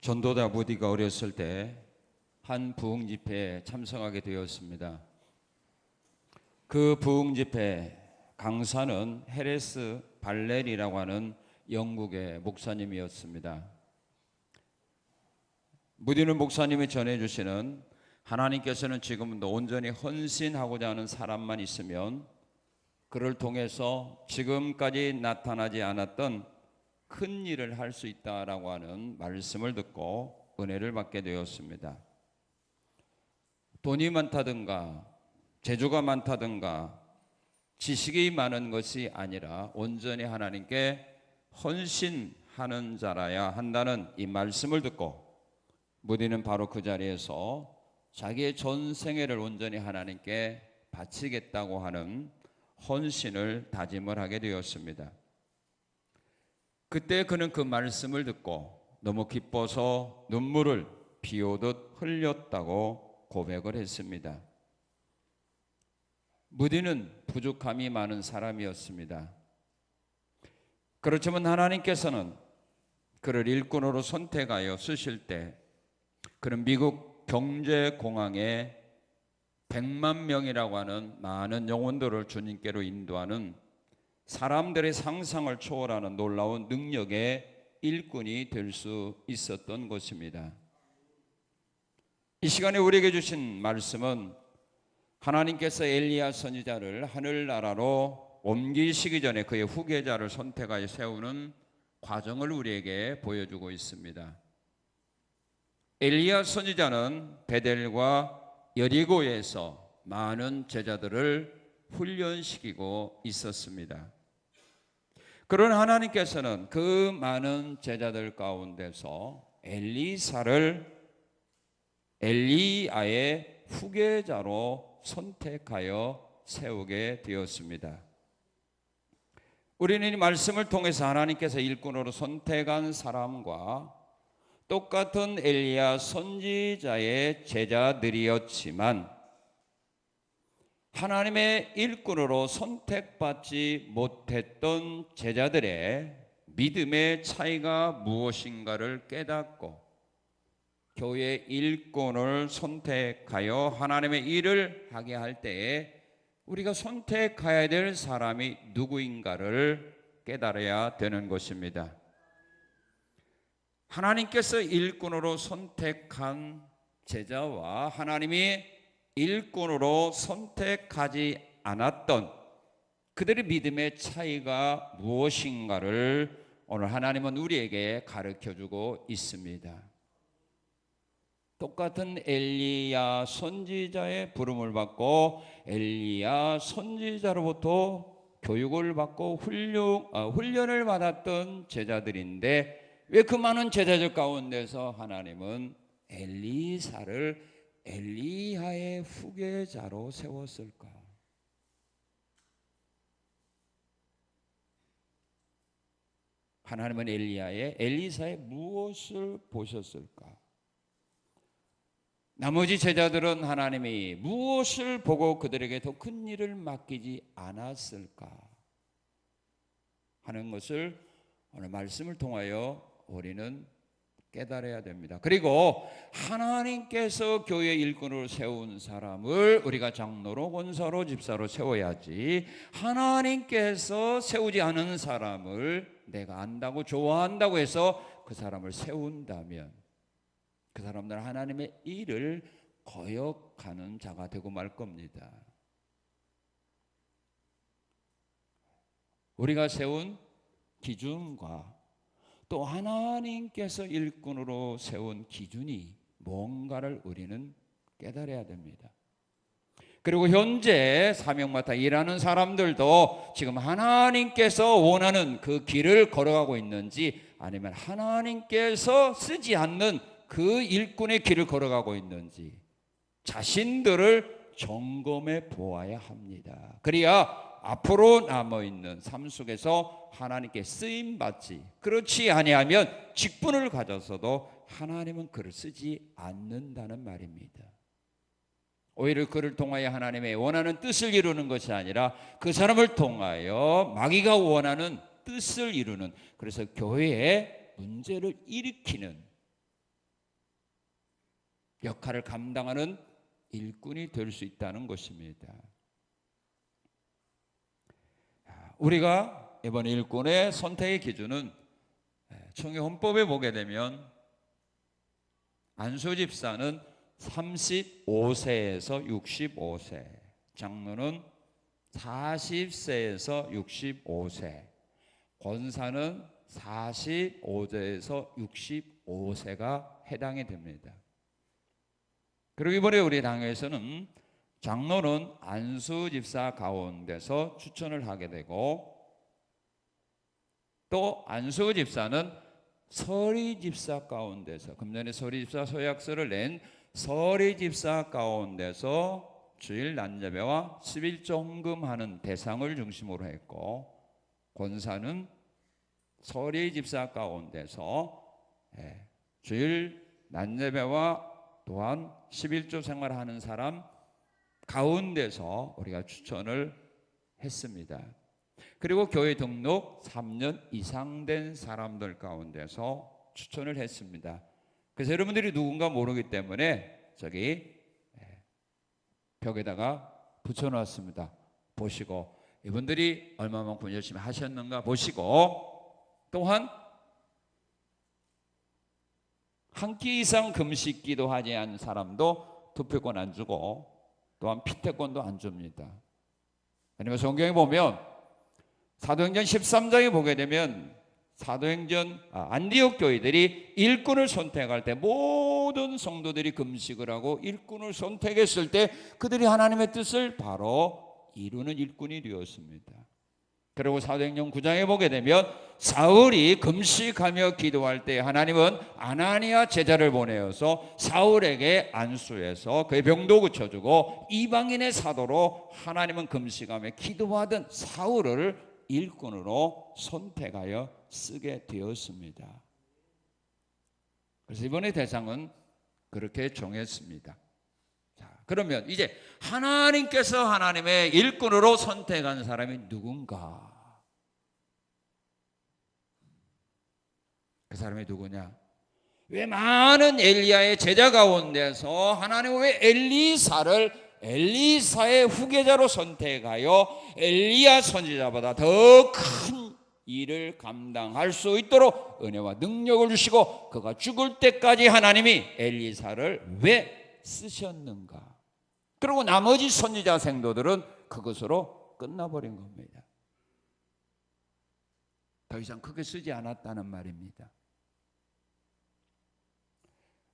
전도자 무디가 어렸을 때 한 부흥 집회에 참석하게 되었습니다. 그 부흥 집회 강사는 헤레스 발렐이라고 하는 영국의 목사님이었습니다. 무디는 목사님이 전해주시는 하나님께서는 지금도 온전히 헌신하고자 하는 사람만 있으면 그를 통해서 지금까지 나타나지 않았던 큰 일을 할 수 있다라고 하는 말씀을 듣고 은혜를 받게 되었습니다. 돈이 많다든가 재주가 많다든가 지식이 많은 것이 아니라 온전히 하나님께 헌신하는 자라야 한다는 이 말씀을 듣고 무디는 바로 그 자리에서 자기의 전생애를 온전히 하나님께 바치겠다고 하는 헌신을 다짐을 하게 되었습니다. 그때 그는 그 말씀을 듣고 너무 기뻐서 눈물을 비 오듯 흘렸다고 고백을 했습니다. 무디는 부족함이 많은 사람이었습니다. 그렇지만 하나님께서는 그를 일꾼으로 선택하여 쓰실 때 그는 미국 경제공항에 100만 명이라고 하는 많은 영혼들을 주님께로 인도하는 사람들의 상상을 초월하는 놀라운 능력의 일꾼이 될 수 있었던 것입니다. 이 시간에 우리에게 주신 말씀은 하나님께서 엘리야 선지자를 하늘나라로 옮기시기 전에 그의 후계자를 선택하여 세우는 과정을 우리에게 보여주고 있습니다. 엘리야 선지자는 베델과 여리고에서 많은 제자들을 훈련시키고 있었습니다. 그러나 하나님께서는 그 많은 제자들 가운데서 엘리사를 엘리야의 후계자로 선택하여 세우게 되었습니다. 우리는 이 말씀을 통해서 하나님께서 일꾼으로 선택한 사람과 똑같은 엘리야 선지자의 제자들이었지만 하나님의 일꾼으로 선택받지 못했던 제자들의 믿음의 차이가 무엇인가를 깨닫고 교회 일꾼을 선택하여 하나님의 일을 하게 할 때에 우리가 선택해야 될 사람이 누구인가를 깨달아야 되는 것입니다. 하나님께서 일꾼으로 선택한 제자와 하나님이 일꾼으로 선택하지 않았던 그들의 믿음의 차이가 무엇인가를 오늘 하나님은 우리에게 가르쳐주고 있습니다. 똑같은 엘리야 선지자의 부름을 받고 엘리야 선지자로부터 교육을 받고 훈련을 받았던 제자들인데 왜 그 많은 제자들 가운데서 하나님은 엘리사를 엘리야의 후계자로 세웠을까? 하나님은 엘리사의 무엇을 보셨을까? 나머지 제자들은 하나님이 무엇을 보고 그들에게 더 큰 일을 맡기지 않았을까 하는 것을 오늘 말씀을 통하여 우리는 깨달아야 됩니다. 그리고 하나님께서 교회 일꾼으로 세운 사람을 우리가 장로로, 권사로, 집사로 세워야지 하나님께서 세우지 않은 사람을 내가 안다고 좋아한다고 해서 그 사람을 세운다면 그 사람들은 하나님의 일을 거역하는 자가 되고 말 겁니다. 우리가 세운 기준과 또 하나님께서 일꾼으로 세운 기준이 뭔가를 우리는 깨달아야 됩니다. 그리고 현재 사명 맡아 일하는 사람들도 지금 하나님께서 원하는 그 길을 걸어가고 있는지 아니면 하나님께서 쓰지 않는 그 일꾼의 길을 걸어가고 있는지 자신들을 점검해 보아야 합니다. 그래야 앞으로 남아있는 삶 속에서 하나님께 쓰임받지, 그렇지 아니하면 직분을 가져서도 하나님은 그를 쓰지 않는다는 말입니다. 오히려 그를 통하여 하나님의 원하는 뜻을 이루는 것이 아니라 그 사람을 통하여 마귀가 원하는 뜻을 이루는, 그래서 교회에 문제를 일으키는 역할을 감당하는 일꾼이 될 수 있다는 것입니다. 우리가 이번 일꾼의 선택의 기준은 총회 헌법에 보게 되면 안수 집사는 35세에서 65세, 장로는 40세에서 65세, 권사는 45세에서 65세가 해당이 됩니다. 그리고 이번에 우리 당에서는 장로는 안수 집사 가운데서 추천을 하게 되고, 또 안수 집사는 서리 집사 가운데서, 금년에 서리 집사 서약서를 낸 서리 집사 가운데서 주일 난예배와 11조 헌금하는 대상을 중심으로 했고, 권사는 서리 집사 가운데서 주일 난예배와 또한 11조 생활하는 사람 가운데서 우리가 추천을 했습니다. 그리고 교회 등록 3년 이상 된 사람들 가운데서 추천을 했습니다. 그래서 여러분들이 누군가 모르기 때문에 저기 벽에다가 붙여놨습니다. 보시고 이분들이 얼마만큼 열심히 하셨는가 보시고, 또한 한 끼 이상 금식 기도하지 않은 사람도 투표권 안 주고, 또한 피태권도 안 줍니다. 왜냐하면 성경에 보면 사도행전 13장에 보게 되면 안디옥 교회들이 일꾼을 선택할 때 모든 성도들이 금식을 하고 일꾼을 선택했을 때 그들이 하나님의 뜻을 바로 이루는 일꾼이 되었습니다. 그리고 사도행전 9장에 보게 되면 사울이 금식하며 기도할 때 하나님은 아나니아 제자를 보내어서 사울에게 안수해서 그의 병도 고쳐주고 이방인의 사도로 하나님은 금식하며 기도하던 사울을 일꾼으로 선택하여 쓰게 되었습니다. 그래서 이번에 대상은 그렇게 정했습니다. 자, 그러면 이제 하나님께서 하나님의 일꾼으로 선택한 사람이 누군가? 그 사람이 누구냐? 왜 많은 엘리야의 제자 가운데서 하나님은 왜 엘리사의 후계자로 선택하여 엘리야 선지자보다 더 큰 일을 감당할 수 있도록 은혜와 능력을 주시고 그가 죽을 때까지 하나님이 엘리사를 왜 쓰셨는가? 그리고 나머지 선지자 생도들은 그것으로 끝나버린 겁니다. 더 이상 크게 쓰지 않았다는 말입니다.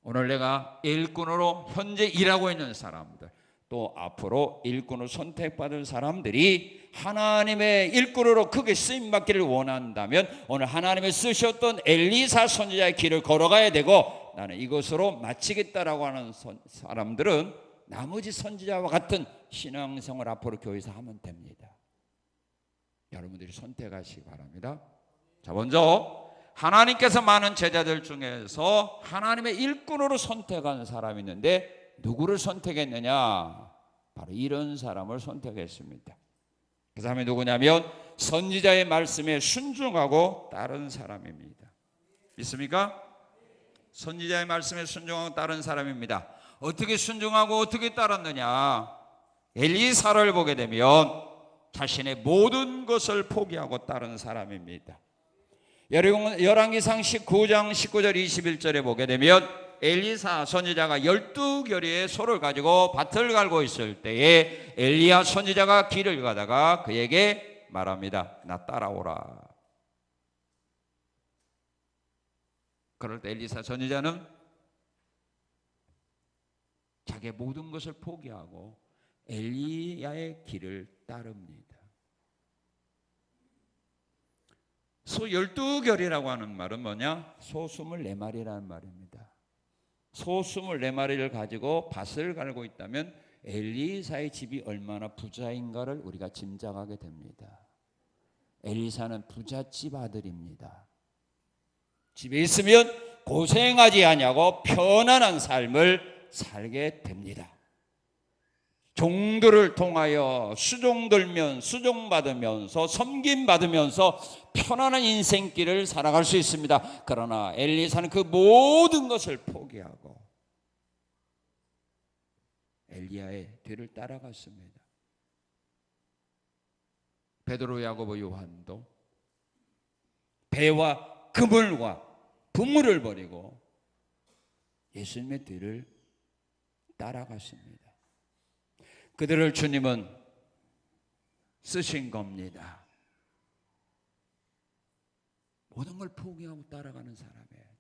오늘 내가 일꾼으로 현재 일하고 있는 사람들, 또 앞으로 일꾼을 선택받은 사람들이 하나님의 일꾼으로 크게 쓰임받기를 원한다면 오늘 하나님의 쓰셨던 엘리사 선지자의 길을 걸어가야 되고, 나는 이것으로 마치겠다라고 하는 사람들은 나머지 선지자와 같은 신앙생활 앞으로 교회에서 하면 됩니다. 여러분들이 선택하시기 바랍니다. 자, 먼저 하나님께서 많은 제자들 중에서 하나님의 일꾼으로 선택한 사람이 있는데 누구를 선택했느냐? 바로 이런 사람을 선택했습니다. 그 사람이 누구냐면 선지자의 말씀에 순종하고 따른 사람입니다. 믿습니까? 선지자의 말씀에 순종하고 따른 사람입니다. 어떻게 순종하고 어떻게 따랐느냐? 엘리사를 보게 되면 자신의 모든 것을 포기하고 따른 사람입니다. 열왕기상 19장 19절 21절에 보게 되면 엘리사 선지자가 12겨리의 소를 가지고 밭을 갈고 있을 때에 엘리야 선지자가 길을 가다가 그에게 말합니다. 나 따라오라. 그럴 때 엘리사 선지자는 자기의 모든 것을 포기하고 엘리야의 길을 따릅니다. 소 12결이라고 하는 말은 뭐냐? 소 24마리라는 말입니다. 소 24마리를 가지고 밭을 갈고 있다면 엘리사의 집이 얼마나 부자인가를 우리가 짐작하게 됩니다. 엘리사는 부잣집 아들입니다. 집에 있으면 고생하지 아니하고 편안한 삶을 살게 됩니다. 종들을 통하여 수종받으면서 섬김받으면서 편안한 인생길을 살아갈 수 있습니다. 그러나 엘리사는 그 모든 것을 포기하고 엘리야의 뒤를 따라갔습니다. 베드로, 야고보, 요한도 배와 그물과 분물을 버리고 예수님의 뒤를 따라갔습니다. 그들을 주님은 쓰신 겁니다. 모든 걸 포기하고 따라가는 사람이어야 돼요.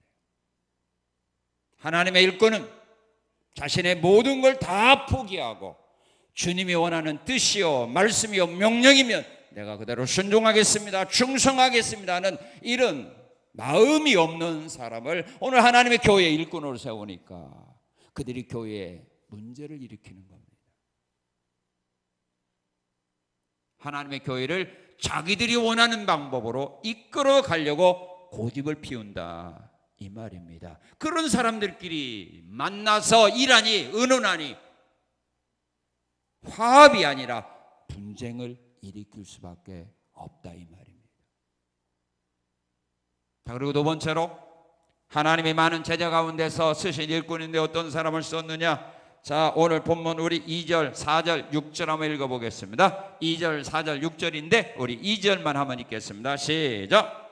하나님의 일꾼은 자신의 모든 걸 다 포기하고 주님이 원하는 뜻이요 말씀이요 명령이면 내가 그대로 순종하겠습니다, 충성하겠습니다 하는 이런 마음이 없는 사람을 오늘 하나님의 교회의 일꾼으로 세우니까 그들이 교회에 문제를 일으키는 겁니다. 하나님의 교회를 자기들이 원하는 방법으로 이끌어 가려고 고집을 피운다 이 말입니다. 그런 사람들끼리 만나서 일하니 의논하니 화합이 아니라 분쟁을 일으킬 수밖에 없다 이 말입니다. 자, 그리고 두 번째로 하나님이 많은 제자 가운데서 쓰신 일꾼인데 어떤 사람을 썼느냐? 자, 오늘 본문 우리 2절, 4절, 6절 한번 읽어보겠습니다. 2절, 4절, 6절인데 우리 2절만 한번 읽겠습니다. 시작.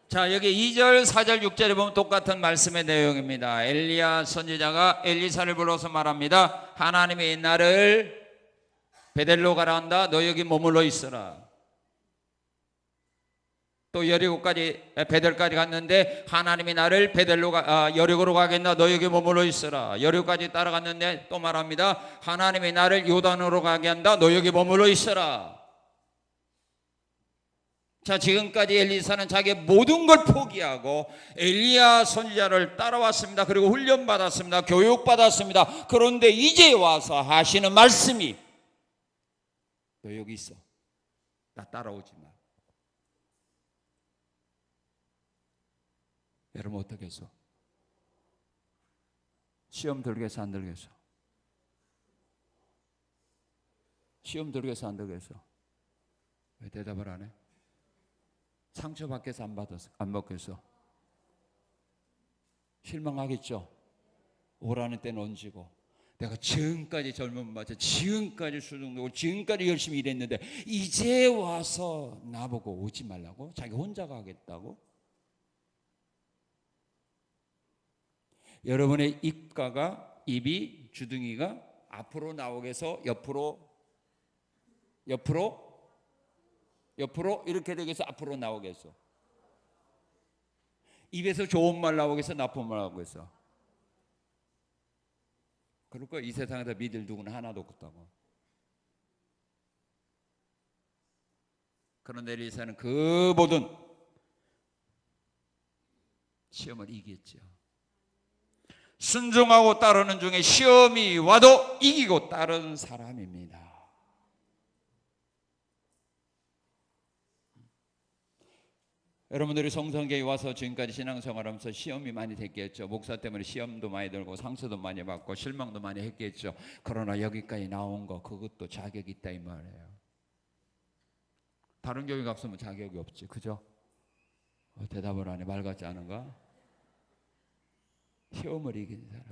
자, 여기 2절, 4절, 6절에 보면 똑같은 말씀의 내용입니다. 엘리야 선지자가 엘리사를 불러서 말합니다. 하나님이 나를 베델로 가라 한다. 너 여기 머물러 있어라. 또 여리고까지 베델까지 갔는데 하나님이 나를 여리고로 가겠나. 너 여기 머물러 있어라. 여리고까지 따라갔는데 또 말합니다. 하나님이 나를 요단으로 가게 한다. 너 여기 머물러 있어라. 자, 지금까지 엘리사는 자기의 모든 걸 포기하고 엘리야 선지자를 따라왔습니다. 그리고 훈련받았습니다. 교육받았습니다. 그런데 이제 와서 하시는 말씀이 너 여기 있어. 나 따라오지 마. 여러분 어떻겠어? 시험 들겠어 안 들겠어? 시험 들겠어 안 들겠어? 왜 대답을 안 해? 상처받겠어 안 받겠어? 실망하겠죠? 오라는 때는 얹고 내가 지금까지 젊은 맞아 지금까지 수능도 지금까지 열심히 일했는데 이제 와서 나보고 오지 말라고? 자기 혼자 가겠다고? 여러분의 입이 주둥이가 앞으로 나오게 해서 옆으로 이렇게 되겠어? 앞으로 나오겠어? 입에서 좋은 말 나오겠어? 나쁜 말 나오겠어? 그럴 거야. 이 세상에서 믿을 누구는 하나도 없다고. 그런데 엘리사는 그 모든 시험을 이겼죠. 순종하고 따르는 중에 시험이 와도 이기고 따르는 사람입니다. 여러분들이 성성교회에 와서 지금까지 신앙생활하면서 시험이 많이 됐겠죠. 목사 때문에 시험도 많이 들고 상처도 많이 받고 실망도 많이 했겠죠. 그러나 여기까지 나온 거 그것도 자격이 있다 이 말이에요. 다른 교회 갔으면 자격이 없지, 그죠? 대답을 안 해. 말 같지 않은가? 시험을 이긴 사람.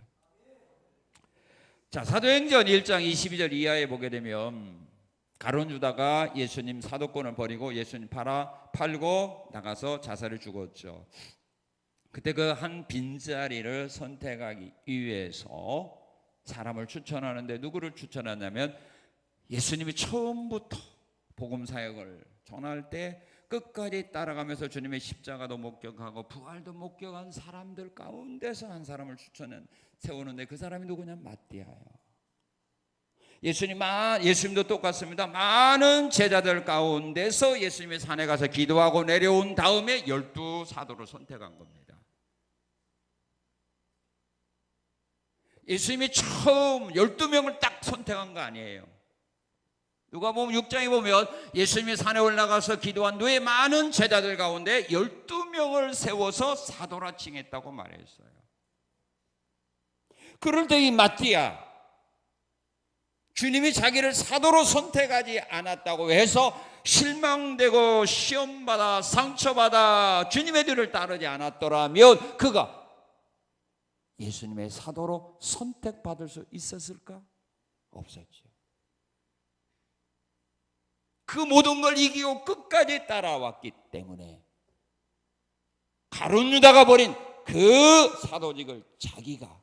자, 사도행전 1장 22절 이하에 보게 되면 가룟 유다가 예수님 사도권을 버리고 예수님 팔고 나가서 자살을 죽었죠. 그때 그 한 빈자리를 선택하기 위해서 사람을 추천하는데 누구를 추천하냐면 예수님이 처음부터 복음 사역을 전할 때 끝까지 따라가면서 주님의 십자가도 목격하고 부활도 목격한 사람들 가운데서 한 사람을 세우는데 그 사람이 누구냐? 마띠아예요. 예수님도 똑같습니다. 많은 제자들 가운데서 예수님의 산에 가서 기도하고 내려온 다음에 12사도를 선택한 겁니다. 예수님이 처음 12명을 딱 선택한 거 아니에요. 누가복음 6장에 보면 예수님이 산에 올라가서 기도한 후에 많은 제자들 가운데 12명을 세워서 사도라 칭했다고 말했어요. 그럴 때 이 마띠아 주님이 자기를 사도로 선택하지 않았다고 해서 실망되고 시험받아 상처받아 주님의 뒤를 따르지 않았더라면 그가 예수님의 사도로 선택받을 수 있었을까? 없었죠. 그 모든 걸 이기고 끝까지 따라왔기 때문에 가룟 유다가 버린 그 사도직을 자기가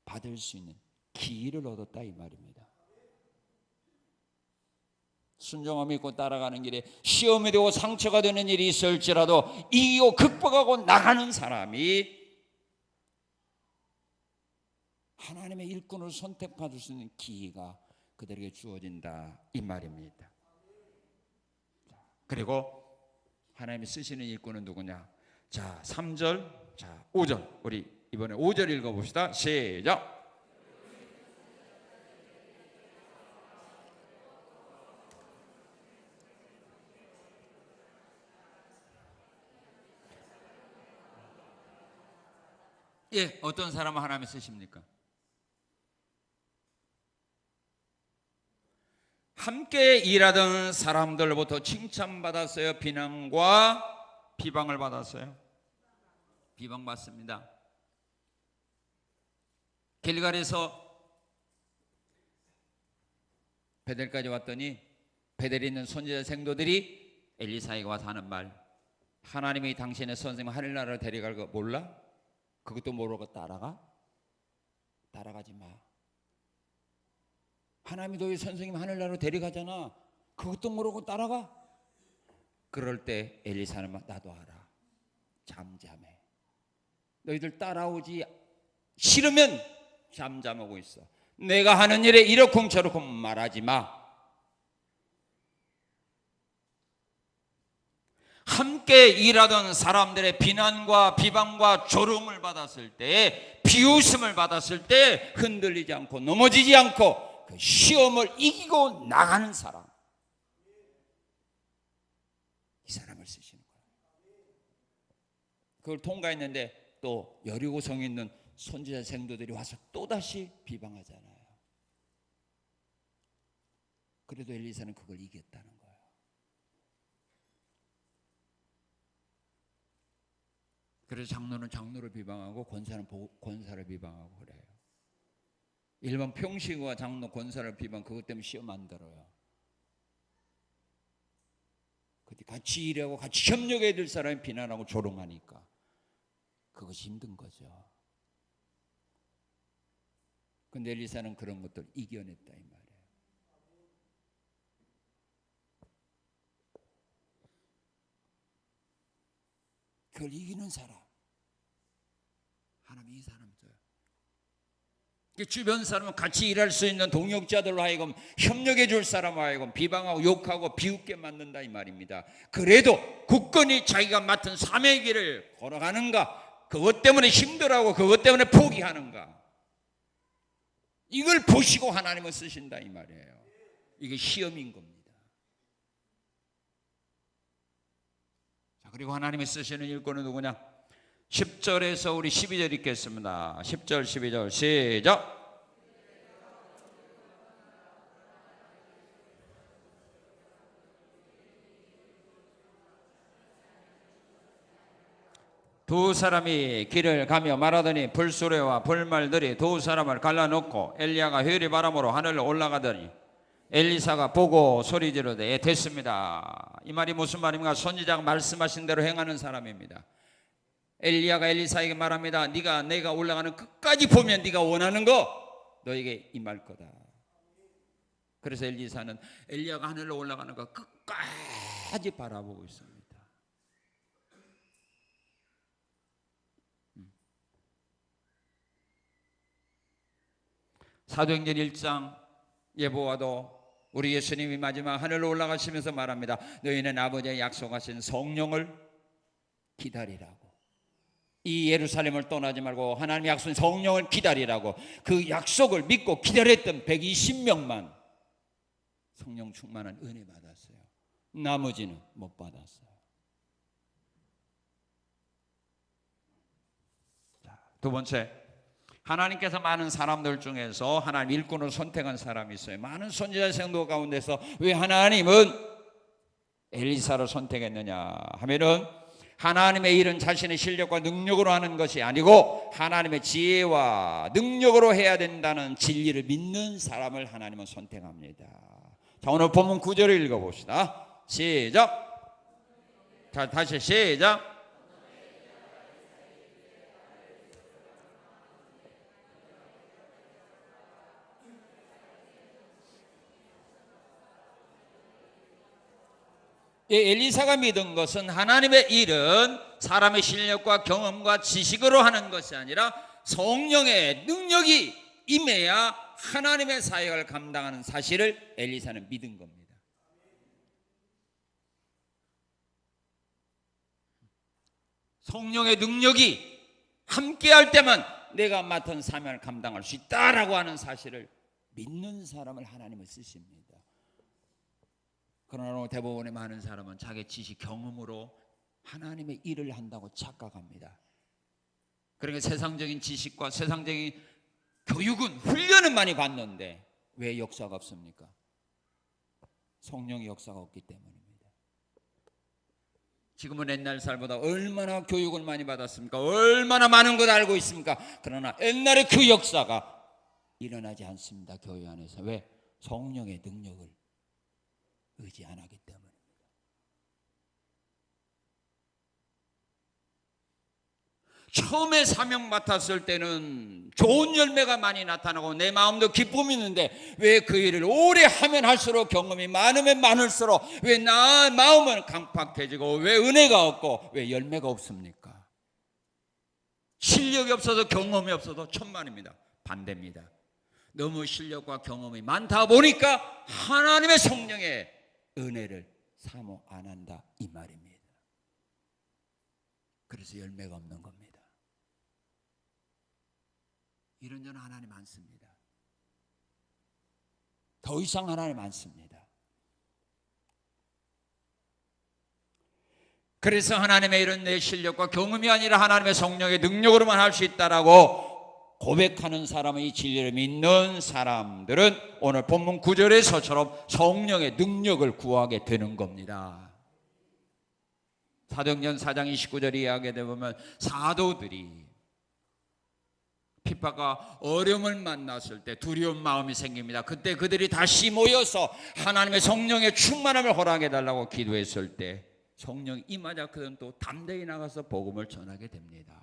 받을 수 있는 기회를 얻었다 이 말입니다. 순종함 있고 따라가는 길에 시험이 되고 상처가 되는 일이 있을지라도 이기고 극복하고 나가는 사람이 하나님의 일꾼을 선택받을 수 있는 기회가 그들에게 주어진다 이 말입니다. 그리고 하나님이 쓰시는 일꾼은 누구냐? 자, 3절, 자, 5절. 우리 이번에 5절 읽어봅시다. 시작. 예, 어떤 사람을 하나님이 쓰십니까? 함께 일하던 사람들로부터 칭찬받았어요? 비난과 비방을 받았어요? 비방받습니다. 길갈에서 베델까지 왔더니 베델에 있는 선지자 생도들이 엘리사에게 와서 하는 말, 하나님이 당신의 선생님 하늘나라를 데려갈 거 몰라? 그것도 모르고 따라가? 따라가지 마. 하나님이 너희 선생님 하늘나라로 데려가잖아. 그것도 모르고 따라가? 그럴 때 엘리사는 나도 알아. 잠잠해. 너희들 따라오지 싫으면 잠잠하고 있어. 내가 하는 일에 이러쿵저러쿵 말하지 마. 함께 일하던 사람들의 비난과 비방과 조롱을 받았을 때, 비웃음을 받았을 때 흔들리지 않고 넘어지지 않고 그 시험을 이기고 나가는 사람, 이 사람을 쓰시는 거예요. 그걸 통과했는데 또 여리고성에 있는 선지자 생도들이 와서 또다시 비방하잖아요. 그래도 엘리사는 그걸 이겼다는 거예요. 그래서 장로는 장로를 비방하고 권사는 권사를 비방하고 그래요. 일반 평신과 장로 권사를 비방, 그것 때문에 시험 안 들어요. 같이 일하고 같이 협력해야 될 사람이 비난하고 조롱하니까 그것이 힘든 거죠. 근데 엘리사는 그런 것들 이겨냈다 이 말이에요. 그걸 이기는 사람, 하나님이 이 사람 줘요. 주변 사람은 같이 일할 수 있는 동역자들로 하여금 협력해 줄 사람으로 하여금 비방하고 욕하고 비웃게 만든다 이 말입니다. 그래도 굳건히 자기가 맡은 사명의 길을 걸어가는가, 그것 때문에 힘들어하고 그것 때문에 포기하는가, 이걸 보시고 하나님은 쓰신다 이 말이에요. 이게 시험인 겁니다. 자, 그리고 하나님이 쓰시는 일꾼은 누구냐? 10절에서 우리 12절 읽겠습니다. 10절 12절 시작. 두 사람이 길을 가며 말하더니 불수레와 불말들이 두 사람을 갈라놓고 엘리야가 회리 바람으로 하늘로 올라가더니 엘리사가 보고 소리 지르되 됐습니다. 이 말이 무슨 말입니까? 선지자가 말씀하신 대로 행하는 사람입니다. 엘리야가 엘리사에게 말합니다. 내가 올라가는 끝까지 보면 네가 원하는 거 너에게 임할 거다. 그래서 엘리사는 엘리야가 하늘로 올라가는 거 끝까지 바라보고 있습니다. 사도행전 1장 예보와도 우리 예수님이 마지막 하늘로 올라가시면서 말합니다. 너희는 아버지의 약속하신 성령을 기다리라고. 이 예루살렘을 떠나지 말고 하나님의 약속인 성령을 기다리라고. 그 약속을 믿고 기다렸던 120명만 성령 충만한 은혜 받았어요. 나머지는 못 받았어요. 자, 두 번째, 하나님께서 많은 사람들 중에서 하나님 일꾼을 선택한 사람이 있어요. 많은 선지자 성도 가운데서 왜 하나님은 엘리사를 선택했느냐 하면은 하나님의 일은 자신의 실력과 능력으로 하는 것이 아니고 하나님의 지혜와 능력으로 해야 된다는 진리를 믿는 사람을 하나님은 선택합니다. 자, 오늘 본문 9절을 읽어봅시다. 시작. 자, 다시 시작. 엘리사가 믿은 것은 하나님의 일은 사람의 실력과 경험과 지식으로 하는 것이 아니라 성령의 능력이 임해야 하나님의 사역을 감당하는 사실을 엘리사는 믿은 겁니다. 성령의 능력이 함께할 때만 내가 맡은 사명을 감당할 수 있다라고 하는 사실을 믿는 사람을 하나님은 쓰십니다. 그러나 대부분의 많은 사람은 자기 지식 경험으로 하나님의 일을 한다고 착각합니다. 그러니까 세상적인 지식과 세상적인 교육은 훈련은 많이 받는데 왜 역사가 없습니까? 성령의 역사가 없기 때문입니다. 지금은 옛날 살보다 얼마나 교육을 많이 받았습니까? 얼마나 많은 걸 알고 있습니까? 그러나 옛날에 그 역사가 일어나지 않습니다. 교회 안에서. 왜? 성령의 능력을 의지 안 하기 때문입니다. 처음에 사명 맡았을 때는 좋은 열매가 많이 나타나고 내 마음도 기쁨이 있는데 왜 그 일을 오래 하면 할수록 경험이 많으면 많을수록 왜 나 마음은 강팍해지고 왜 은혜가 없고 왜 열매가 없습니까? 실력이 없어서 경험이 없어도 천만입니다. 반대입니다. 너무 실력과 경험이 많다 보니까 하나님의 성령의 은혜를 사모 안 한다 이 말입니다. 그래서 열매가 없는 겁니다. 이런 전 하나님 안 씁니다. 더 이상 하나님 안 씁니다. 그래서 하나님의 일은 내 실력과 경험이 아니라 하나님의 성령의 능력으로만 할 수 있다라고 고백하는 사람은 이 진리를 믿는 사람들은 오늘 본문 9절에서처럼 성령의 능력을 구하게 되는 겁니다. 사도행전 4장 29절에 이야기하다 보면 사도들이 핍박과 어려움을 만났을 때 두려운 마음이 생깁니다. 그때 그들이 다시 모여서 하나님의 성령의 충만함을 허락해달라고 기도했을 때 성령이 임하자 그들은 또 담대히 나가서 복음을 전하게 됩니다.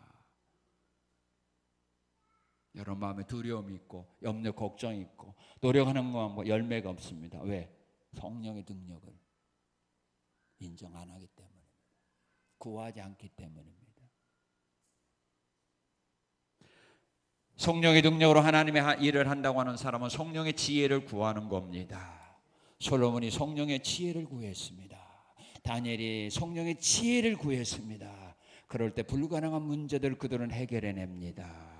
여러분 마음에 두려움이 있고 염려 걱정이 있고 노력하는 것만 뭐 열매가 없습니다. 왜? 성령의 능력을 인정 안 하기 때문입니다. 구하지 않기 때문입니다. 성령의 능력으로 하나님의 일을 한다고 하는 사람은 성령의 지혜를 구하는 겁니다. 솔로몬이 성령의 지혜를 구했습니다. 다니엘이 성령의 지혜를 구했습니다. 그럴 때 불가능한 문제들 그들은 해결해냅니다.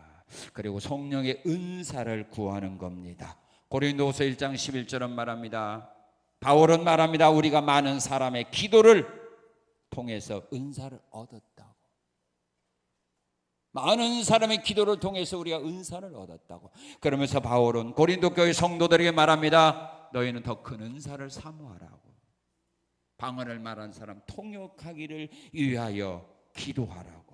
그리고 성령의 은사를 구하는 겁니다. 고린도후서 1장 11절은 말합니다. 바울은 말합니다. 우리가 많은 사람의 기도를 통해서 은사를 얻었다고. 많은 사람의 기도를 통해서 우리가 은사를 얻었다고. 그러면서 바울은 고린도 교회 성도들에게 말합니다. 너희는 더 큰 은사를 사모하라고. 방언을 말한 사람 통역하기를 위하여 기도하라고.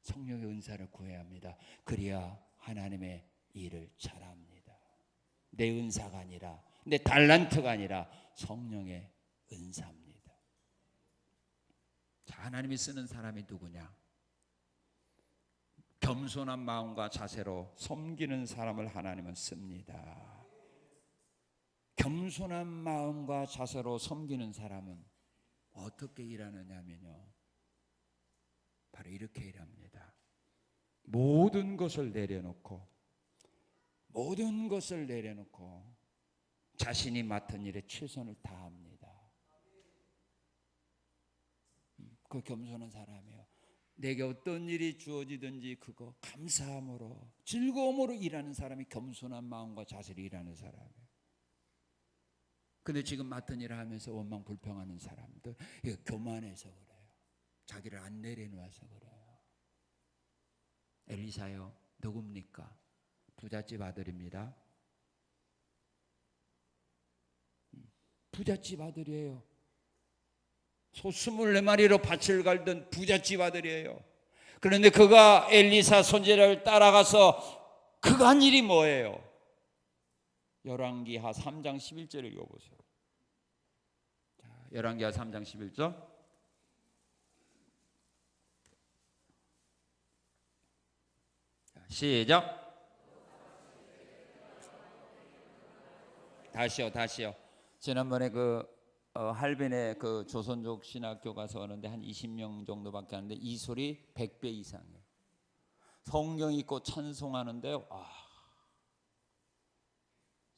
성령의 은사를 구해야 합니다. 그래야 하나님의 일을 잘합니다. 내 은사가 아니라 내 달란트가 아니라 성령의 은사입니다. 자, 하나님이 쓰는 사람이 누구냐? 겸손한 마음과 자세로 섬기는 사람을 하나님은 씁니다. 겸손한 마음과 자세로 섬기는 사람은 어떻게 일하느냐면요, 바로 이렇게 일합니다. 모든 것을 내려놓고 자신이 맡은 일에 최선을 다합니다. 그 겸손한 사람이에요. 내게 어떤 일이 주어지든지 그거 감사함으로 즐거움으로 일하는 사람이 겸손한 마음과 자세로 일하는 사람이에요. 근데 지금 맡은 일을 하면서 원망 불평하는 사람들, 이거 교만해서 그래요. 자기를 안 내려놓아서 그래요. 엘리사요. 누굽니까? 부잣집 아들입니다. 부잣집 아들이에요. 소 24마리로 밭을 갈던 부잣집 아들이에요. 그런데 그가 엘리사 선지자를 따라가서 그가 한 일이 뭐예요? 열왕기하 3장 11절을 읽어보세요. 자, 열왕기하 3장 11절. 시작. 다시요. 지난번에 할빈에 조선족 신학교 가서 오는데 한 20명 정도밖에 안 되는데 이 소리 100배 이상이에요. 성경 읽고 찬송하는데요.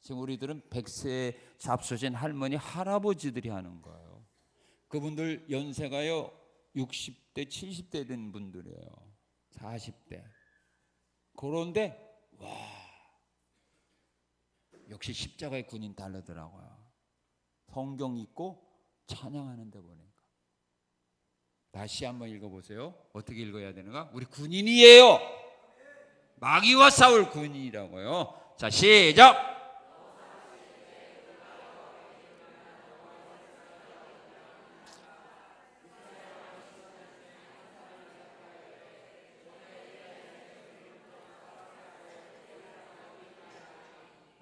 지금 우리들은 100세 잡수신 할머니 할아버지들이 하는 거예요. 그분들 연세가요 60대 70대 된 분들이에요. 40대. 그런데 역시 십자가의 군인 다르더라고요. 성경 읽고 찬양하는 데 보니까. 다시 한번 읽어보세요. 어떻게 읽어야 되는가? 우리 군인이에요. 마귀와 싸울 군인이라고요. 자, 시작.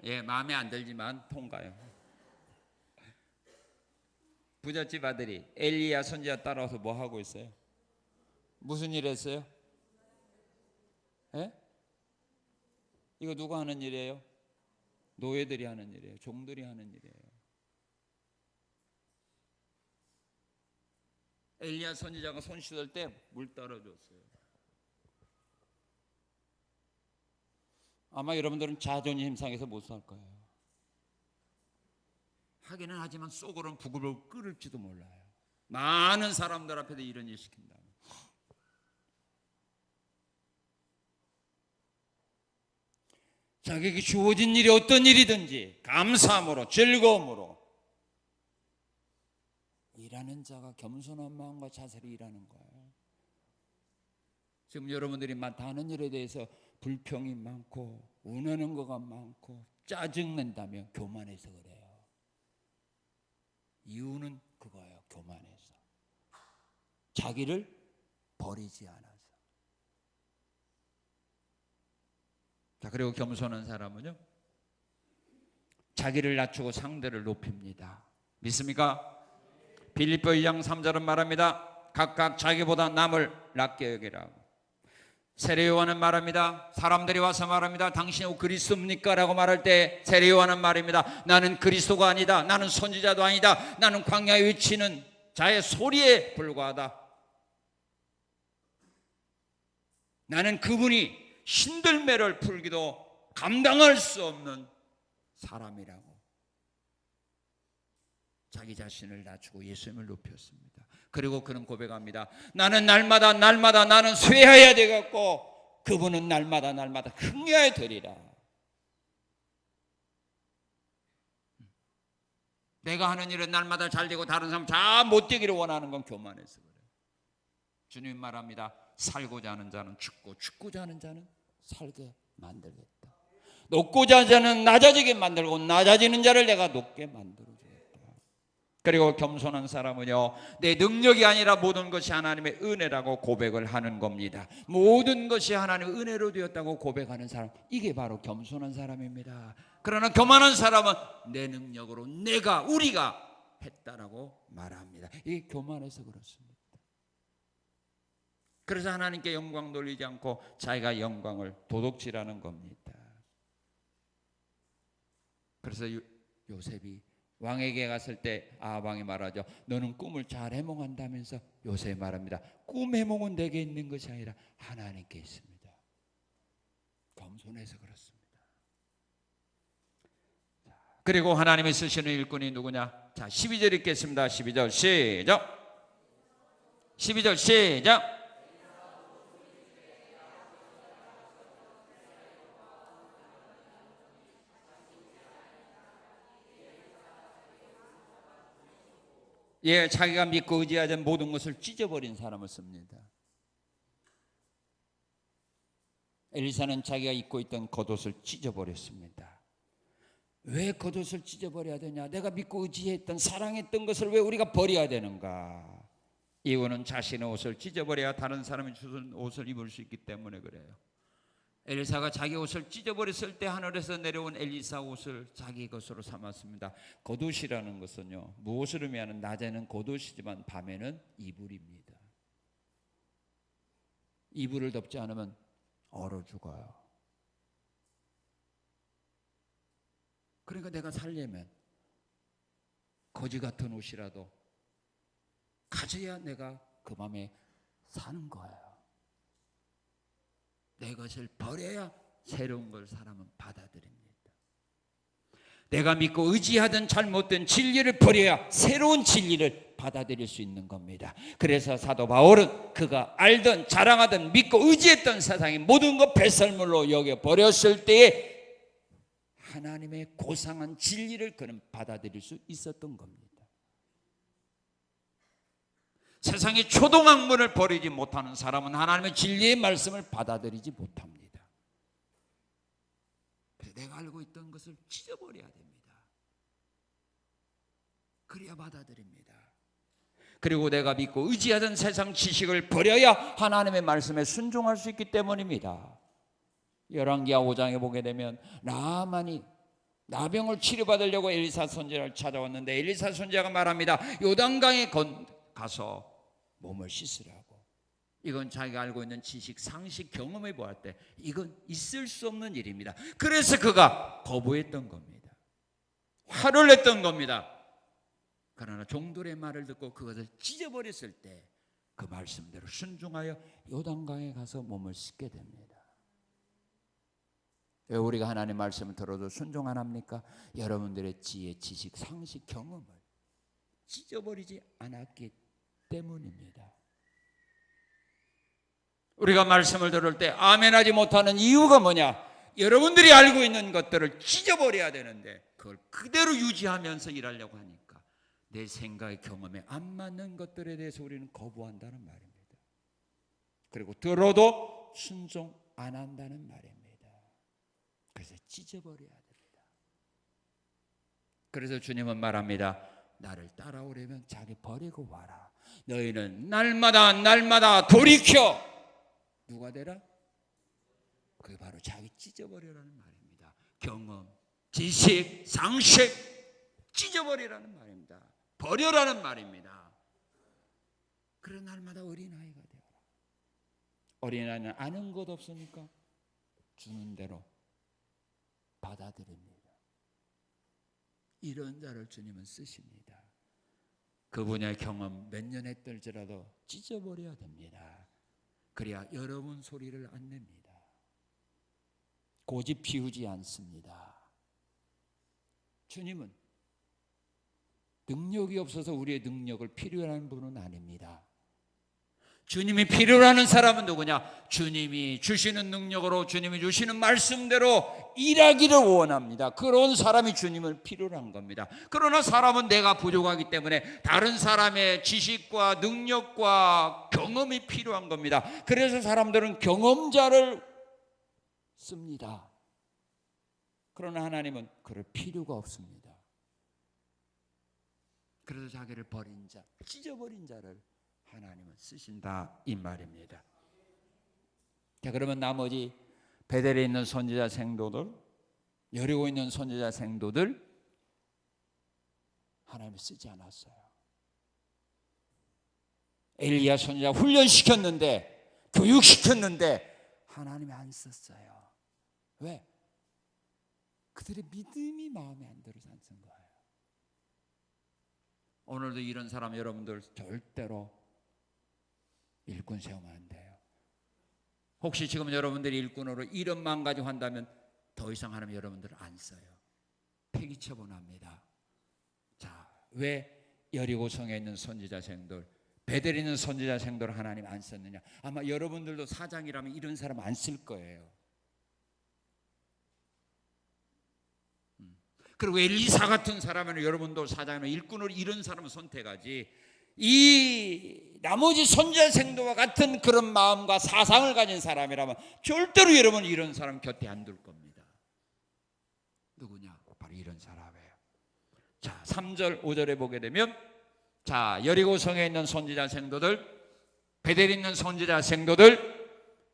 예, 마음에 안 들지만 통과요. 부잣집 아들이 엘리야 선지자 따라와서 뭐 하고 있어요? 무슨 일 했어요? 예? 이거 누가 하는 일이에요? 노예들이 하는 일이에요. 종들이 하는 일이에요. 엘리야 선지자가 손 씻을 때 물 따라줬어요. 아마 여러분들은 자존심 상해서 못 살 거예요. 하기는 하지만 속으로는 부글부글 끓을지도 몰라요. 많은 사람들 앞에서 이런 일 시킨다. 자기에게 주어진 일이 어떤 일이든지 감사함으로 즐거움으로 일하는 자가 겸손한 마음과 자세로 일하는 거예요. 지금 여러분들이 맡아하는 일에 대해서 불평이 많고 원하는 거가 많고 짜증낸다면 교만해서 그래요. 이유는 그거예요. 교만해서. 자기를 버리지 않아서. 자, 그리고 겸손한 사람은요, 자기를 낮추고 상대를 높입니다. 믿습니까? 빌립보 2장 3절은 말합니다. 각각 자기보다 남을 낮게 여기라고. 세례 요한은 말합니다. 사람들이 와서 말합니다. 당신이 그리스도입니까? 라고 말할 때 세례 요한은 말입니다. 나는 그리스도가 아니다. 나는 선지자도 아니다. 나는 광야에 외치는 자의 소리에 불과하다. 나는 그분이 신들매를 풀기도 감당할 수 없는 사람이라고 자기 자신을 낮추고 예수님을 높였습니다. 그리고 그는 고백합니다. 나는 날마다 나는 쇠해야 되겠고 그분은 날마다 흥해야 되리라. 내가 하는 일은 날마다 잘 되고 다른 사람 잘 못 되기를 원하는 건 교만해서 그래요. 주님 말합니다. 살고자 하는 자는 죽고자 하는 자는 살게 만들겠다. 높고자 하는 자는 낮아지게 만들고 낮아지는 자를 내가 높게 만들어주겠다. 그리고 겸손한 사람은요, 내 능력이 아니라 모든 것이 하나님의 은혜라고 고백을 하는 겁니다. 모든 것이 하나님의 은혜로 되었다고 고백하는 사람, 이게 바로 겸손한 사람입니다. 그러나 교만한 사람은 내 능력으로 우리가 했다라고 말합니다. 이게 교만해서 그렇습니다. 그래서 하나님께 영광 돌리지 않고 자기가 영광을 도둑질하는 겁니다. 그래서 요셉이 왕에게 갔을 때 왕이 말하죠. 너는 꿈을 잘 해몽한다면서 요셉이 말합니다. 꿈 해몽은 내게 있는 것이 아니라 하나님께 있습니다. 겸손해서 그렇습니다. 그리고 하나님이 쓰시는 일꾼이 누구냐? 자, 12절 읽겠습니다. 12절 시작. 12절 시작. 예, 자기가 믿고 의지하던 모든 것을 찢어버린 사람을 씁니다. 엘리사는 자기가 입고 있던 겉옷을 찢어버렸습니다. 왜 겉옷을 찢어버려야 되냐? 내가 믿고 의지했던 사랑했던 것을 왜 우리가 버려야 되는가? 이유는 자신의 옷을 찢어버려야 다른 사람이 주신 옷을 입을 수 있기 때문에 그래요. 엘리사가 자기 옷을 찢어버렸을 때 하늘에서 내려온 엘리사 옷을 자기 것으로 삼았습니다. 겉옷이라는 것은요, 무엇을 의미하는, 낮에는 겉옷이지만 밤에는 이불입니다. 이불을 덮지 않으면 얼어 죽어요. 그러니까 내가 살려면 거지 같은 옷이라도 가져야 내가 그 맘에 사는 거예요. 내 것을 버려야 새로운 걸 사람은 받아들입니다. 내가 믿고 의지하던 잘못된 진리를 버려야 새로운 진리를 받아들일 수 있는 겁니다. 그래서 사도 바울은 그가 알던 자랑하던 믿고 의지했던 세상의 모든 것 배설물로 여겨버렸을 때에 하나님의 고상한 진리를 그는 받아들일 수 있었던 겁니다. 세상의 초동학문을 버리지 못하는 사람은 하나님의 진리의 말씀을 받아들이지 못합니다. 그래서 내가 알고 있던 것을 찢어버려야 됩니다. 그래야 받아들입니다. 그리고 내가 믿고 의지하던 세상 지식을 버려야 하나님의 말씀에 순종할 수 있기 때문입니다. 열왕기하 5장에 보게 되면 나아만이 나병을 치료받으려고 엘리사 선지자를 찾아왔는데 엘리사 선지자가 말합니다. 요단강에 가서 몸을 씻으라고. 이건 자기가 알고 있는 지식, 상식, 경험에 보았을 때 이건 있을 수 없는 일입니다. 그래서 그가 거부했던 겁니다. 화를 냈던 겁니다. 그러나 종들의 말을 듣고 그것을 찢어버렸을 때 그 말씀대로 순종하여 요단강에 가서 몸을 씻게 됩니다. 왜 우리가 하나님의 말씀을 들어도 순종 안 합니까? 여러분들의 지혜, 지식, 상식, 경험을 찢어버리지 않았기 때문입니다. 우리가 말씀을 들을 때 아멘하지 못하는 이유가 뭐냐? 여러분들이 알고 있는 것들을 찢어버려야 되는데 그걸 그대로 유지하면서 일하려고 하니까 내 생각의 경험에 안 맞는 것들에 대해서 우리는 거부한다는 말입니다. 그리고 들어도 순종 안 한다는 말입니다. 그래서 찢어버려야 됩니다. 그래서 주님은 말합니다. 나를 따라오려면 자기 버리고 와라. 너희는 날마다 돌이켜 누가 되라? 그게 바로 자기 찢어버리라는 말입니다. 경험, 지식, 상식 찢어버리라는 말입니다. 버려라는 말입니다. 그런 날마다 어린아이가 되어라. 어린아이는 아는 것 없으니까 주는 대로 받아들입니다. 이런 자를 주님은 쓰십니다. 그 분야의 경험 몇 년 했을지라도 찢어버려야 됩니다. 그래야 여러분 소리를 안 냅니다. 고집 피우지 않습니다. 주님은 능력이 없어서 우리의 능력을 필요로 하는 분은 아닙니다. 주님이 필요로 하는 사람은 누구냐? 주님이 주시는 능력으로 주님이 주시는 말씀대로 일하기를 원합니다. 그런 사람이 주님을 필요로 한 겁니다. 그러나 사람은 내가 부족하기 때문에 다른 사람의 지식과 능력과 경험이 필요한 겁니다. 그래서 사람들은 경험자를 씁니다. 그러나 하나님은 그럴 필요가 없습니다. 그래서 자기를 버린 자, 찢어버린 자를 하나님은 쓰신다 이 말입니다. 자, 그러면 나머지 베델에 있는 선지자 생도들, 여리고에 있는 선지자 생도들 하나님이 쓰지 않았어요. 엘리야 선지자 훈련시켰는데, 교육시켰는데 하나님이 안 썼어요. 왜? 그들의 믿음이 마음에 안 들어서 안 쓴 거예요. 오늘도 이런 사람 여러분들 절대로 일꾼 세우면 안 돼요. 혹시 지금 여러분들이 일꾼으로 이름만 가지고 한다면 더 이상 하나님 여러분들을 안 써요. 폐기 처분합니다. 자, 왜 여리고성에 있는 선지자 생들, 베델에 있는 선지자 생들을 하나님 안 썼느냐? 아마 여러분들도 사장이라면 이런 사람 안 쓸 거예요. 그리고 엘리사 같은 사람은 여러분도 사장이나 일꾼으로 이런 사람을 선택하지. 이 나머지 선지자 생도와 같은 그런 마음과 사상을 가진 사람이라면 절대로 여러분 이런 사람 곁에 안 둘 겁니다. 누구냐? 바로 이런 사람이에요. 자, 3절 5절에 보게 되면, 자, 여리고성에 있는 선지자 생도들, 베델에 있는 선지자 생도들,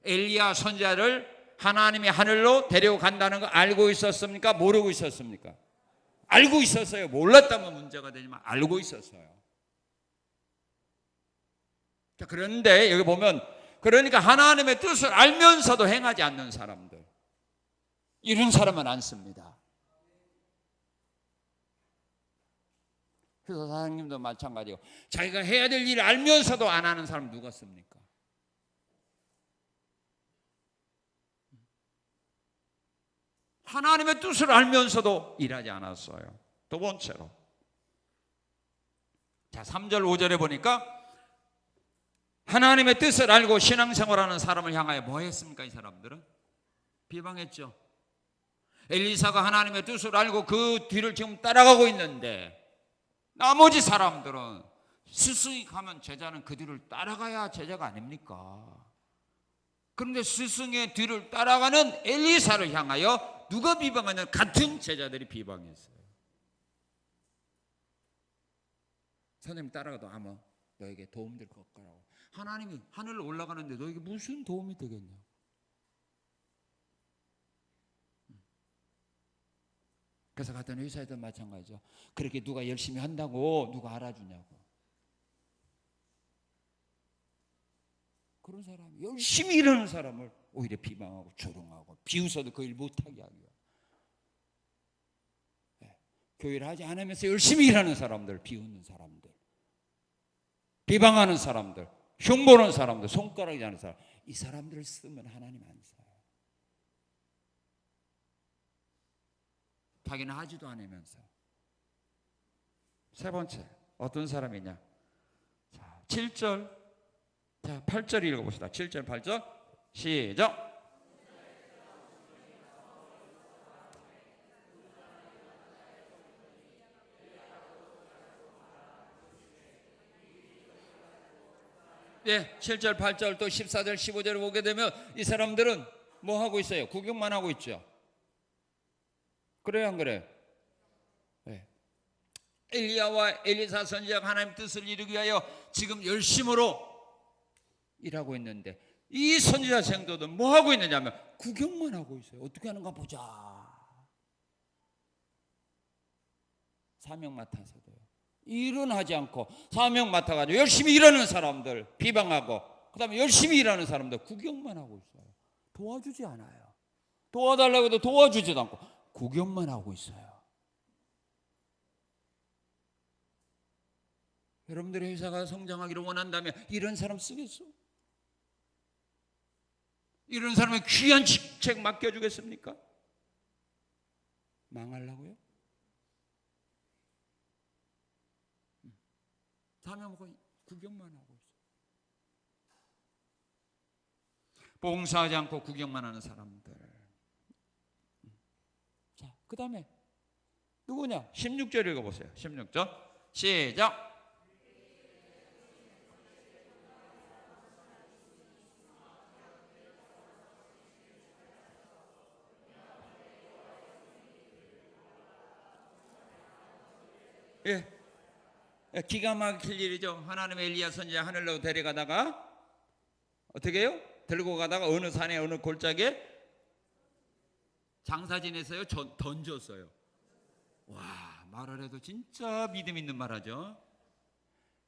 엘리야 선지자를 하나님이 하늘로 데려간다는 거 알고 있었습니까? 모르고 있었습니까? 알고 있었어요. 몰랐다면 문제가 되지만 알고 있었어요. 자, 그런데 여기 보면, 그러니까 하나님의 뜻을 알면서도 행하지 않는 사람들, 이런 사람은 안 씁니다. 그래서 사장님도 마찬가지고, 자기가 해야 될 일을 알면서도 안 하는 사람 누가 씁니까? 하나님의 뜻을 알면서도 일하지 않았어요. 두 번째로, 자, 3절 5절에 보니까 하나님의 뜻을 알고 신앙생활하는 사람을 향하여 뭐 했습니까? 이 사람들은 비방했죠. 엘리사가 하나님의 뜻을 알고 그 뒤를 지금 따라가고 있는데, 나머지 사람들은 스승이 가면 제자는 그 뒤를 따라가야 제자가 아닙니까? 그런데 스승의 뒤를 따라가는 엘리사를 향하여 누가 비방하냐? 같은 제자들이 비방했어요. 선생님 따라가도 아마 너에게 도움될 것 거라고. 하나님이 하늘로 올라가는데 너에게 무슨 도움이 되겠냐? 그래서 같은 회사에도 마찬가지죠. 그렇게 누가 열심히 한다고 누가 알아주냐고. 그런 사람이 열심히 일하는 사람을 오히려 비방하고 조롱하고 비웃어도 그 일 못하게 하기 위해, 교회를 하지 않으면서 열심히 일하는 사람들, 비웃는 사람들, 비방하는 사람들, 흉보는 사람들, 손가락이 하는 사람, 이 사람들을 쓰면 하나님 안 써요. 자기는 하지도 않으면서. 세 번째, 어떤 사람이냐? 자, 7절, 자, 8절 읽어봅시다. 7절, 8절, 시작. 네, 7절, 8절, 또 14절, 15절을 보게 되면 이 사람들은 뭐 하고 있어요? 구경만 하고 있죠. 그래요, 안 그래요? 네. 엘리야와 엘리사 선지자가 하나님의 뜻을 이루기 위하여 지금 열심으로 일하고 있는데, 이 선지자 생도들은 뭐 하고 있느냐면 구경만 하고 있어요. 어떻게 하는가 보자. 사명 맡아서도요. 일은 하지 않고 사명 맡아가지고 열심히 일하는 사람들 비방하고, 그 다음에 열심히 일하는 사람들 구경만 하고 있어요. 도와주지 않아요. 도와달라고 해도 도와주지도 않고 구경만 하고 있어요. 여러분들의 회사가 성장하기를 원한다면 이런 사람 쓰겠어? 이런 사람의 귀한 직책 맡겨주겠습니까? 망하려고요? 사명하고 구경만 하고 있어요. 봉사하지 않고 구경만 하는 사람들. 자, 그 다음에 누구냐? 16절 읽어보세요. 16절 시작. 예, 기가 막힐 일이죠. 하나님의 엘리야 선지자 하늘로 데려가다가 어떻게 해요? 들고 가다가 어느 산에 어느 골짜기에 장사 지내서요 던졌어요. 와, 말을 해도 진짜 믿음 있는 말하죠.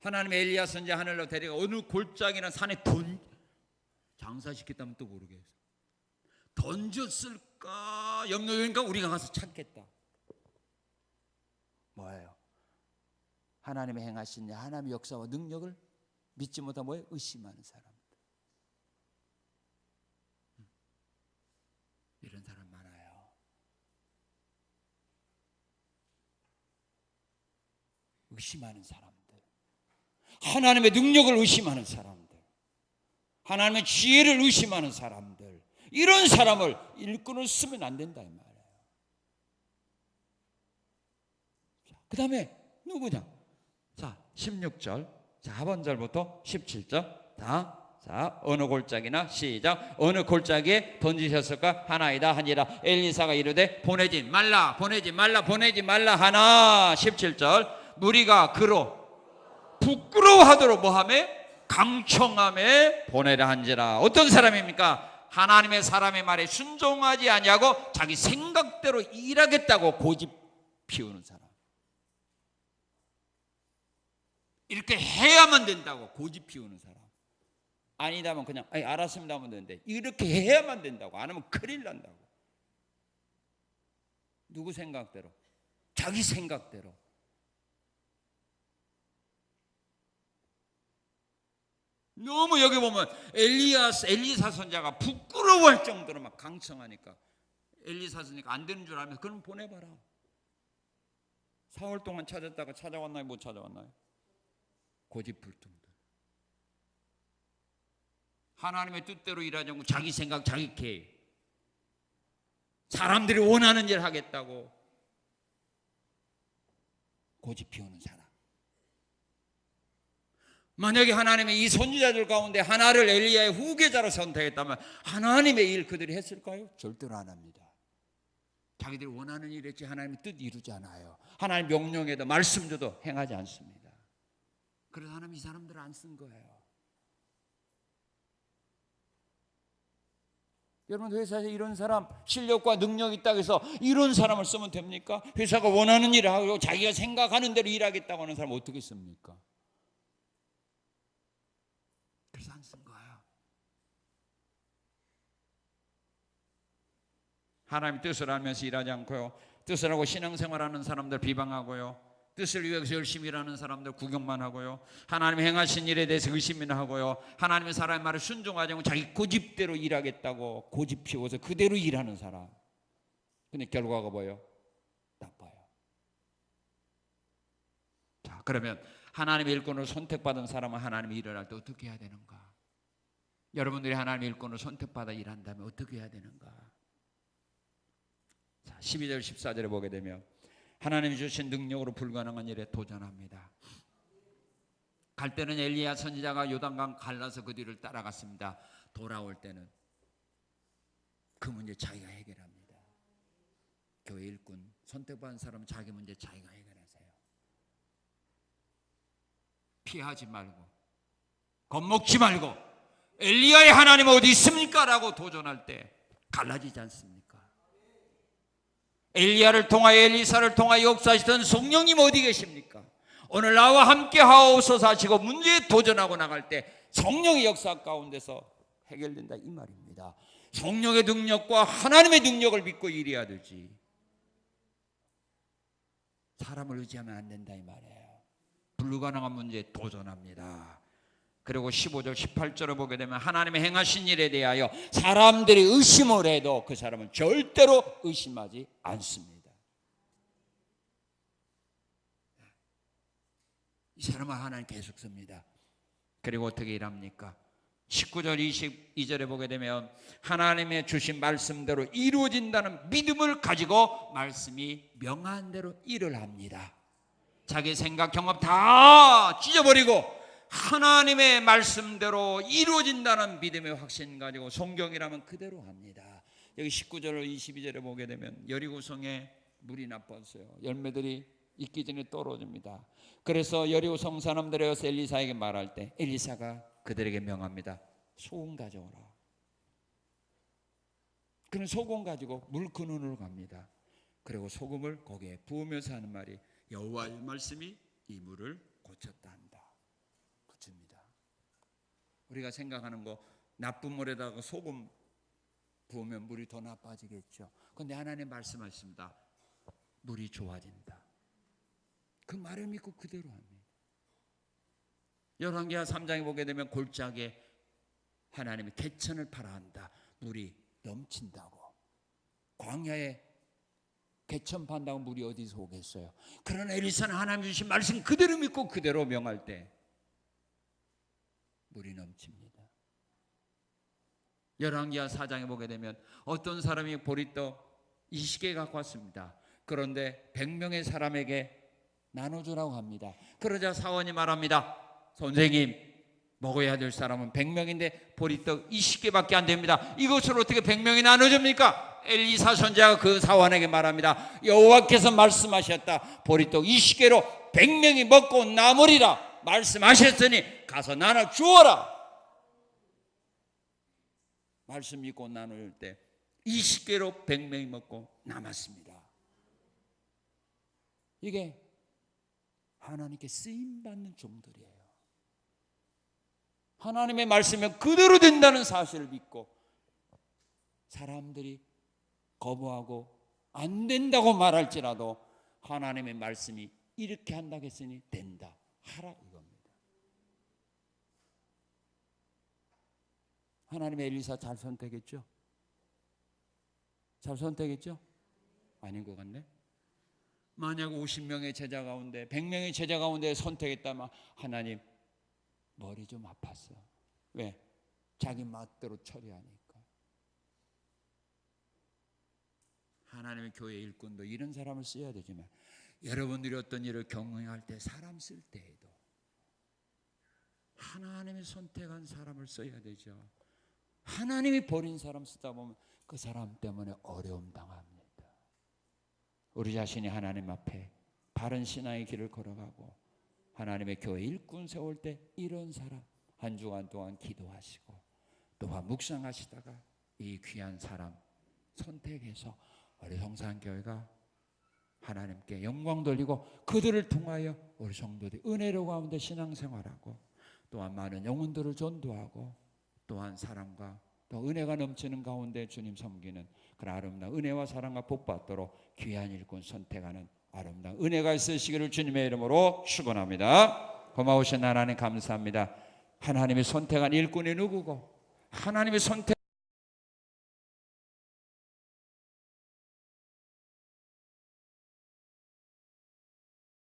하나님의 엘리야 선지자 하늘로 데려가 어느 골짜기나 산에 장사시켰다면 또 모르겠어. 던졌을까 염려되니까 우리가 가서 찾겠다. 뭐예요? 하나님의 행하신 하나님의 역사와 능력을 믿지 못하고 뭐예요? 의심하는 사람들. 이런 사람 많아요. 의심하는 사람들, 하나님의 능력을 의심하는 사람들, 하나님의 지혜를 의심하는 사람들, 이런 사람을 일꾼을 쓰면 안 된다 이 말이에요. 그 다음에 누구냐? 자, 16절 자, 4번절부터 17절. 자, 어느 골짜기나 시작. 어느 골짜기에 던지셨을까? 하나이다 하니라. 엘리사가 이르되 보내지 말라 하나. 17절. 무리가 그로 부끄러워하도록 뭐하매? 강청함에 보내라 한지라. 어떤 사람입니까? 하나님의 사람의 말에 순종하지 아니하고 자기 생각대로 일하겠다고 고집 피우는 사람. 이렇게 해야만 된다고 고집 피우는 사람. 아니다면 그냥 알았습니다 하면 되는데 이렇게 해야만 된다고, 안 하면 큰일 난다고. 누구 생각대로? 자기 생각대로. 너무 여기 보면 엘리사 선자가 부끄러워할 정도로 막 강청하니까 엘리사 선자가 안 되는 줄 알면서 그럼 보내봐라. 4월 동안 찾았다가 찾아왔나요? 못 찾아왔나요? 고집불통들. 하나님의 뜻대로 일하지 않고 자기 생각, 자기 계획. 사람들이 원하는 일 하겠다고 고집 피우는 사람. 만약에 하나님의 이 선지자들 가운데 하나를 엘리야의 후계자로 선택했다면 하나님의 일 그들이 했을까요? 절대로 안 합니다. 자기들이 원하는 일 했지 하나님의 뜻 이루지 않아요. 하나님 명령에도 말씀도 행하지 않습니다. 그래서 하나님 이 사람들을 안 쓴 거예요. 여러분, 회사에서 이런 사람 실력과 능력이 있다고 해서 이런 사람을 쓰면 됩니까? 회사가 원하는 일을 하고 자기가 생각하는 대로 일하겠다고 하는 사람 어떻게 씁니까? 그래서 안 쓴 거예요. 하나님 뜻을 알면서 일하지 않고요, 뜻을 하고 신앙생활하는 사람들 비방하고요, 뜻을 위해서 열심히 일하는 사람들 구경만 하고요, 하나님 행하신 일에 대해서 의심이나 하고요, 하나님의 사람의 말을 순종하지 않고 자기 고집대로 일하겠다고 고집 피워서 그대로 일하는 사람. 근데 결과가 뭐예요? 나빠요. 자, 그러면 하나님의 일꾼으로 선택받은 사람은 하나님의 일을 할 때 어떻게 해야 되는가? 여러분들이 하나님의 일꾼으로 선택받아 일한다면 어떻게 해야 되는가? 자, 12절 14절에 보게 되면 하나님이 주신 능력으로 불가능한 일에 도전합니다. 갈 때는 엘리야 선지자가 요단강 갈라서 그 뒤를 따라갔습니다. 돌아올 때는 그 문제 자기가 해결합니다. 교회 일꾼 선택받은 사람은 자기 문제 자기가 해결하세요. 피하지 말고 겁먹지 말고 엘리야의 하나님 어디 있습니까? 라고 도전할 때 갈라지지 않습니까? 엘리야를 통하여 엘리사를 통하여 역사하시던 성령님 어디 계십니까? 오늘 나와 함께 하옵소서 하시고 문제에 도전하고 나갈 때 성령의 역사 가운데서 해결된다 이 말입니다. 성령의 능력과 하나님의 능력을 믿고 일해야 되지 사람을 의지하면 안 된다 이 말이에요. 불가능한 문제에 도전합니다. 그리고 15절 18절을 보게 되면 하나님의 행하신 일에 대하여 사람들이 의심을 해도 그 사람은 절대로 의심하지 않습니다. 이 사람은 하나님 계속 씁니다. 그리고 어떻게 일합니까? 19절 22절에 보게 되면 하나님의 주신 말씀대로 이루어진다는 믿음을 가지고 말씀이 명한 대로 일을 합니다. 자기 생각 경험 다 찢어버리고 하나님의 말씀대로 이루어진다는 믿음의 확신 가지고 성경이라면 그대로 합니다. 여기 19절 22절에 보게 되면 여리고성에 물이 나빴어요. 열매들이 익기 전에 떨어집니다. 그래서 여리고성 사람들이 와서 엘리사에게 말할 때 엘리사가 그들에게 명합니다. 소금 가져오라. 그는 소금 가지고 물 근원으로 갑니다. 그리고 소금을 거기에 부으면서 하는 말이 여호와의 말씀이 이 물을 고쳤다 한다. 붙입니다. 우리가 생각하는 거 나쁜 물에다가 소금 부으면 물이 더 나빠지겠죠. 그런데 하나님 말씀하십니다. 물이 좋아진다. 그 말을 믿고 그대로 합니다. 열왕기하 3장에 보게 되면 골짜기에 하나님이 개천을 팔아한다. 물이 넘친다고. 광야에 개천 판다고 물이 어디서 오겠어요. 그러나 엘리사는 하나님 주신 말씀 그대로 믿고 그대로 명할 때 물이 넘칩니다. 열왕기하 4장에 보게 되면 어떤 사람이 보리떡 20개 갖고 왔습니다. 그런데 100명의 사람에게 나눠주라고 합니다. 그러자 사원이 말합니다. 선생님, 먹어야 될 사람은 100명인데 보리떡 20개밖에 안 됩니다. 이것을 어떻게 100명이 나눠줍니까? 엘리사 선지자가 그 사환에게 말합니다. 여호와께서 말씀하셨다. 보리떡 20개로 100명이 먹고 남으리라 말씀하셨으니 가서 나눠 주어라. 말씀 믿고 나눌 때 20개로 100명이 먹고 남았습니다. 이게 하나님께 쓰임받는 종들이에요. 하나님의 말씀이 그대로 된다는 사실을 믿고 사람들이 거부하고 안 된다고 말할지라도 하나님의 말씀이 이렇게 한다고 했으니 된다, 하라 이겁니다. 하나님의 엘리사 잘 선택했죠? 잘 선택했죠? 아닌 것 같네. 만약 50명의 제자 가운데 100명의 제자 가운데 선택했다면 하나님 머리 좀 아팠어. 왜? 자기 맛대로 처리하니까. 하나님의 교회 일꾼도 이런 사람을 써야 되지만 여러분들이 어떤 일을 경영할 때 사람 쓸 때에도 하나님이 선택한 사람을 써야 되죠. 하나님이 버린 사람 쓰다 보면 그 사람 때문에 어려움 당합니다. 우리 자신이 하나님 앞에 바른 신앙의 길을 걸어가고 하나님의 교회 일꾼 세울 때 이런 사람 한 주간 동안 기도하시고 또한 묵상하시다가 이 귀한 사람 선택해서 우리 성산교회가 하나님께 영광 돌리고 그들을 통하여 우리 성도들이 은혜로 가운데 신앙생활하고 또한 많은 영혼들을 전도하고 또한 사랑과 또 은혜가 넘치는 가운데 주님 섬기는 그런 아름다운 은혜와 사랑과 복 받도록 귀한 일꾼 선택하는 아름다운 은혜가 있으시기를 주님의 이름으로 축원합니다. 고마우신 하나님 감사합니다. 하나님이 선택한 일꾼이 누구고 하나님이 선택